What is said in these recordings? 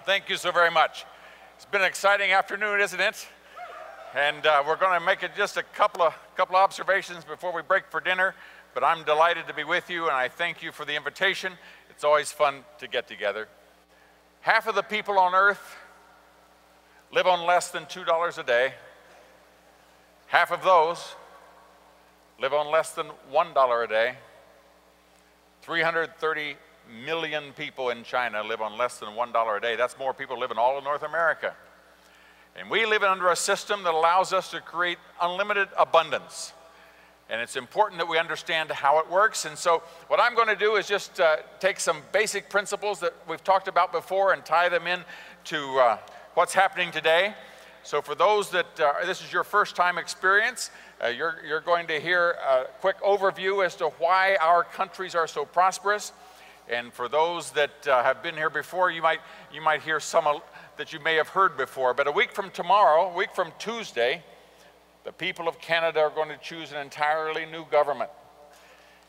Thank you so very much. It's been an exciting afternoon, isn't it? And we're going to make it just a couple of observations before we break for dinner. But I'm delighted to be with you, and I thank you for the invitation. It's always fun to get together. Half of the people on earth live on less than $2 a day. Half of those live on less than $1 a day. 330 million people in China live on less than $1 a day. That's more people living all of North America. And we live under a system that allows us to create unlimited abundance. And it's important that we understand how it works. And so what I'm going to do is just take some basic principles that we've talked about before and tie them in to what's happening today. So for those that this is your first time experience, you're going to hear a quick overview as to why our countries are so prosperous. And for those that have been here before, you might hear some that you may have heard before. But a week from tomorrow, a week from Tuesday, the people of Canada are going to choose an entirely new government.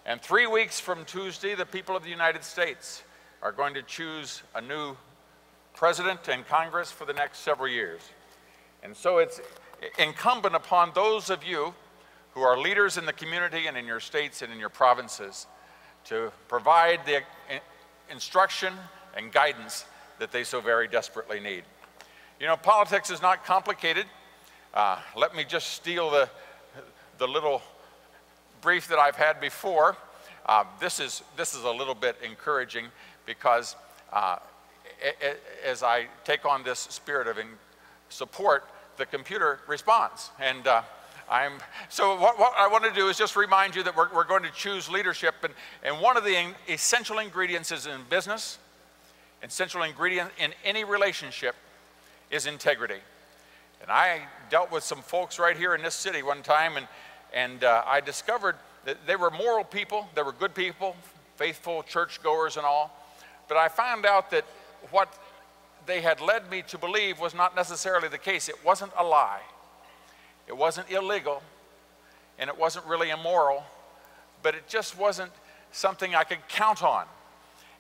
And 3 weeks from Tuesday, the people of the United States are going to choose a new president and Congress for the next several years. And so it's incumbent upon those of you who are leaders in the community and in your states and in your provinces to provide the instruction and guidance that they so very desperately need. You know, politics is not complicated. Let me just steal the little brief that I've had before. This is a little bit encouraging because as I take on this spirit of support, the computer responds. And so what I want to do is just remind you that we're going to choose leadership, and one of the essential ingredients is in business, essential ingredient in any relationship is integrity. And I dealt with some folks right here in this city one time, and I discovered that they were moral people, they were good people, faithful churchgoers and all, but I found out that what they had led me to believe was not necessarily the case. It wasn't a lie. It wasn't illegal, and it wasn't really immoral, but it just wasn't something I could count on.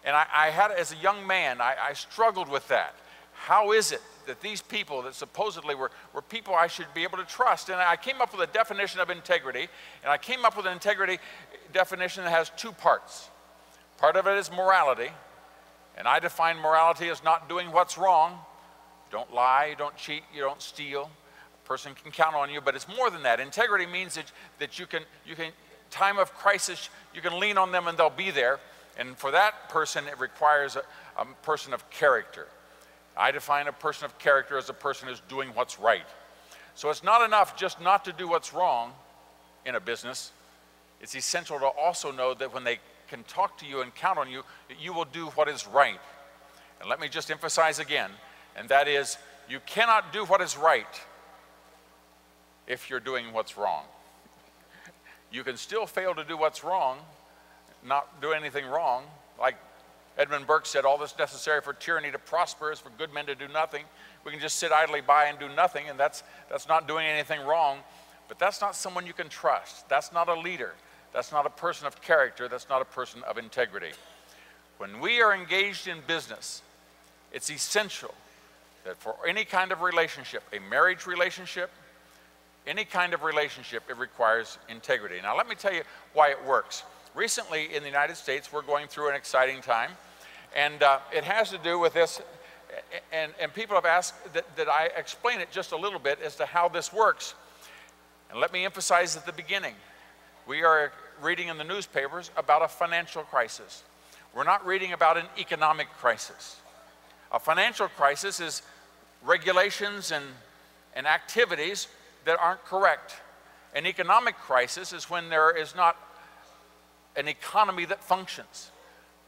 And I had, as a young man, I struggled with that. How is it that these people that supposedly were people I should be able to trust? And I came up with a definition of integrity, and I came up with an integrity definition that has two parts. Part of it is morality, and I define morality as not doing what's wrong. You don't lie, you don't cheat, you don't steal. Person can count on you, but it's more than that. Integrity means that you can, time of crisis, you can lean on them and they'll be there. And for that person, it requires a person of character. I define a person of character as a person who's doing what's right. So it's not enough just not to do what's wrong in a business. It's essential to also know that when they can talk to you and count on you, that you will do what is right. And let me just emphasize again, and that is, you cannot do what is right if you're doing what's wrong. You can still fail to do what's wrong, not do anything wrong. Like Edmund Burke said, all that's necessary for tyranny to prosper is for good men to do nothing. We can just sit idly by and do nothing, and that's not doing anything wrong. But that's not someone you can trust. That's not a leader. That's not a person of character. That's not a person of integrity. When we are engaged in business, it's essential that for any kind of relationship, a marriage relationship, any kind of relationship, it requires integrity. Now let me tell you why it works. Recently in the United States, we're going through an exciting time, and it has to do with this, and people have asked that I explain it just a little bit as to how this works. And let me emphasize at the beginning, we are reading in the newspapers about a financial crisis. We're not reading about an economic crisis. A financial crisis is regulations and activities that aren't correct. An economic crisis is when there is not an economy that functions.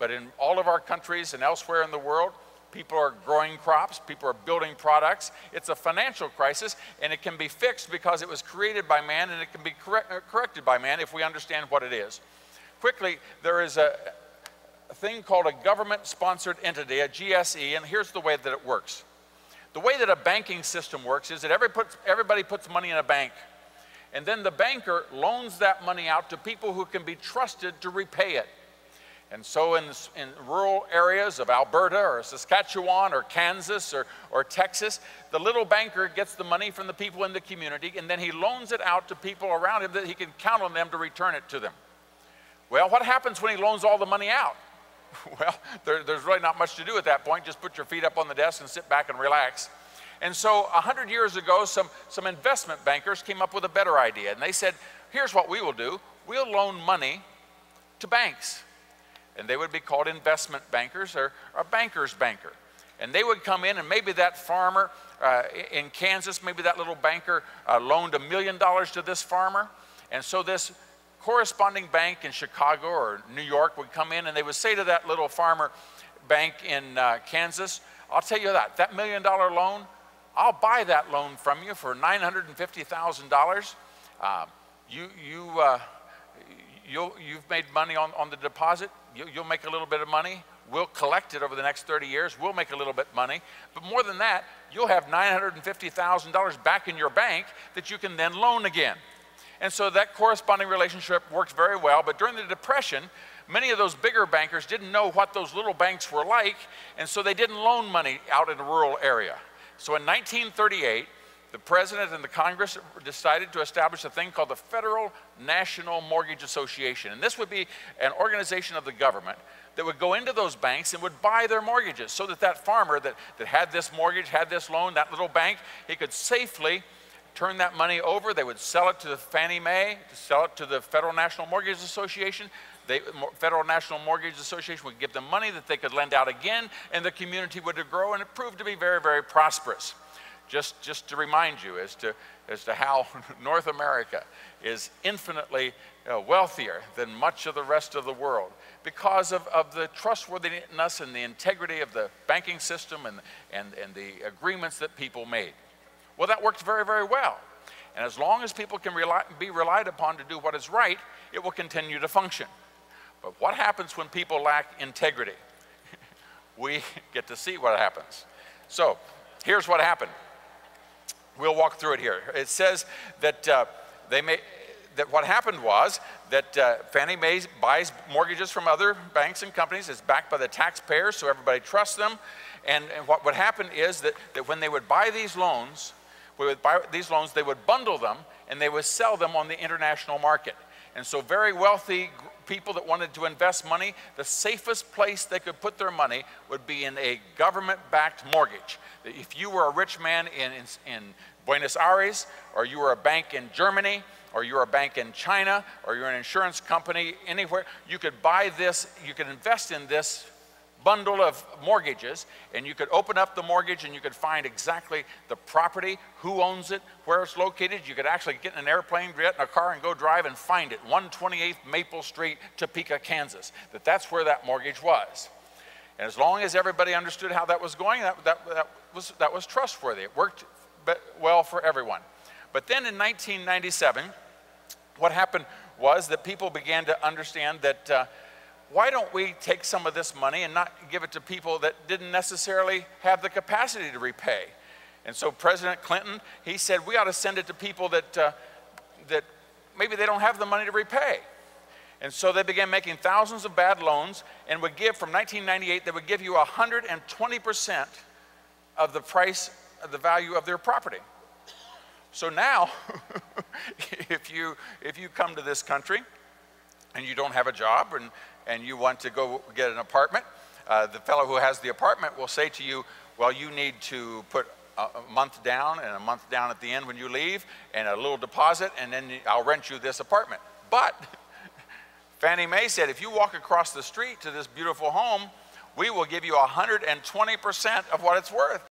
But in all of our countries and elsewhere in the world, people are growing crops, people are building products. It's a financial crisis, and it can be fixed because it was created by man, and it can be corrected by man if we understand what it is. Quickly, there is a thing called a government-sponsored entity, a GSE, and here's the way that it works. The way that a banking system works is that everybody puts money in a bank, and then the banker loans that money out to people who can be trusted to repay it. And so in rural areas of Alberta or Saskatchewan or Kansas or Texas, the little banker gets the money from the people in the community, and then he loans it out to people around him that he can count on them to return it to them. Well, what happens when he loans all the money out? Well, there's really not much to do at that point. Just put your feet up on the desk and sit back and relax. And so 100 years ago, some investment bankers came up with a better idea. And they said, here's what we will do. We'll loan money to banks. And they would be called investment bankers or a banker's banker. And they would come in, and maybe that farmer in Kansas, maybe that little banker loaned $1 million to this farmer. And so this corresponding bank in Chicago or New York would come in, and they would say to that little farmer bank in Kansas, I'll tell you that $1 million loan, I'll buy that loan from you for $950,000. You've made money on the deposit. You'll make a little bit of money. We'll collect it over the next 30 years. We'll make a little bit of money. But more than that, you'll have $950,000 back in your bank that you can then loan again. And so that corresponding relationship worked very well. But during the Depression, many of those bigger bankers didn't know what those little banks were like, and so they didn't loan money out in a rural area. So in 1938, the President and the Congress decided to establish a thing called the Federal National Mortgage Association. And this would be an organization of the government that would go into those banks and would buy their mortgages, so that that farmer that had this mortgage, had this loan, that little bank, he could safely turn that money over. They would sell it to the Fannie Mae, sell it to the Federal National Mortgage Association. The Federal National Mortgage Association would give them money that they could lend out again, and the community would grow, and it proved to be very, very prosperous. Just to remind you as to how North America is infinitely wealthier than much of the rest of the world because of the trustworthiness and the integrity of the banking system and the agreements that people made. Well, that worked very, very well. And as long as people can be relied upon to do what is right, it will continue to function. But what happens when people lack integrity? We get to see what happens. So here's what happened. We'll walk through it here. It says that what happened was that Fannie Mae buys mortgages from other banks and companies. It's backed by the taxpayers, so everybody trusts them. And what would happen is that when they would buy these loans, they would bundle them and they would sell them on the international market. And so very wealthy people that wanted to invest money, the safest place they could put their money would be in a government-backed mortgage. If you were a rich man in Buenos Aires, or you were a bank in Germany, or you were a bank in China, or you're an insurance company anywhere, you could buy this, you could invest in this bundle of mortgages, and you could open up the mortgage and you could find exactly the property, who owns it, where it's located. You could actually get in an airplane, get in a car and go drive and find it, 128th Maple Street, Topeka, Kansas. That's where that mortgage was. And as long as everybody understood how that was going, that was trustworthy. It worked well for everyone. But then in 1997, what happened was that people began to understand that why don't we take some of this money and not give it to people that didn't necessarily have the capacity to repay? And so President Clinton, he said, we ought to send it to people that maybe they don't have the money to repay. And so they began making thousands of bad loans and would give, from 1998, they would give you 120% of the price, of the value of their property. So now, if you come to this country and you don't have a job and you want to go get an apartment, the fellow who has the apartment will say to you, well, you need to put a month down and a month down at the end when you leave and a little deposit, and then I'll rent you this apartment. But Fannie Mae said, if you walk across the street to this beautiful home, we will give you 120% of what it's worth.